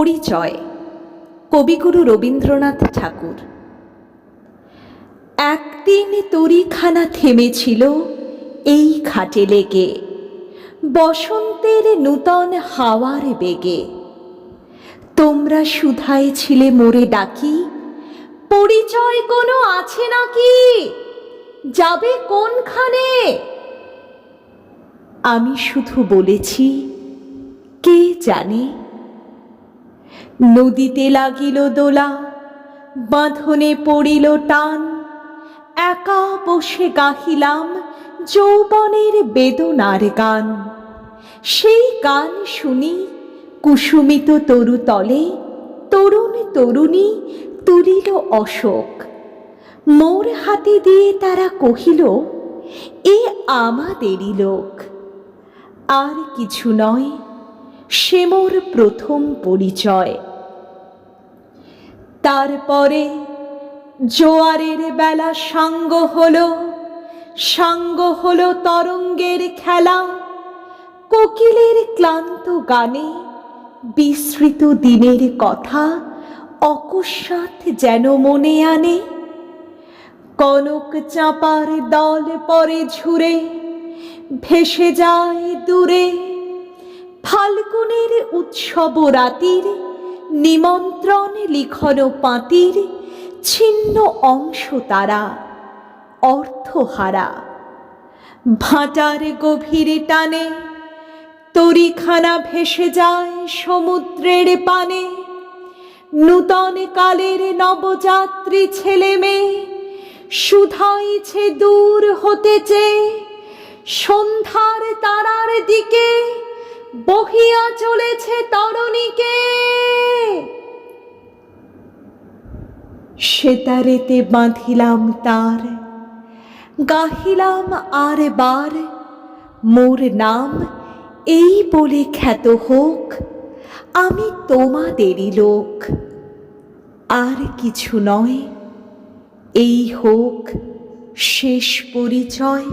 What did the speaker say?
পরিচয়, কবিগুরু রবীন্দ্রনাথ ঠাকুর। একদিন তরীখানা থেমেছিল এই ঘাটে লেগে, বসন্তের নূতন হাওয়ার বেগে। তোমরা শুধায় ছিলে মোরে ডাকি, পরিচয় কোনো আছে নাকি, যাবে কোনখানে? আমি শুধু বলেছি, কে জানে। নদীতে লাগিল দোলা, বাঁধনে পড়িল টান, একা বসে গাহিলাম যৌবনের বেদনার গান। সেই গান শুনি কুসুমিত তরুতলে তরুণ তরুণী তুলিল অশোক। মোর হাতে দিয়ে তারা কহিল, এ আমাদেরই লোক। আর কিছু নয়, সে মোর প্রথম পরিচয়। তারপরে জোয়ারের বেলা সাঙ্গ হলো তরঙ্গের খেলা। কোকিলের ক্লান্ত গানে বিস্মৃত দিনের কথা অকস্মাৎ যেন মনে আনে। কনক চাঁপার দল পরে ঝুরে ভেসে যায় দূরে। ফাল্গুনের উৎসব রাতির নিমন্ত্রণ লিখন পাঁতির ছিন্ন অংশ তারা, অর্থহারা। ভাটার গভীর টানে তরীখানা ভেসে যায় সমুদ্রের পানে। নূতন কালের নবযাত্রী ছেলে মেয়ে শুধাইছে দূর হতে চেয়ে, সন্ধ্যার তারার দিকে বহিয়া চলেছে তরণীকে। সেতারেতে বাঁধিলাম তার, গাহিলাম আর বার, মোর নাম এই বলে খ্যাত হোক, আমি তোমাদেরই লোক। আর কিছু নয়, এই হোক শেষ পরিচয়।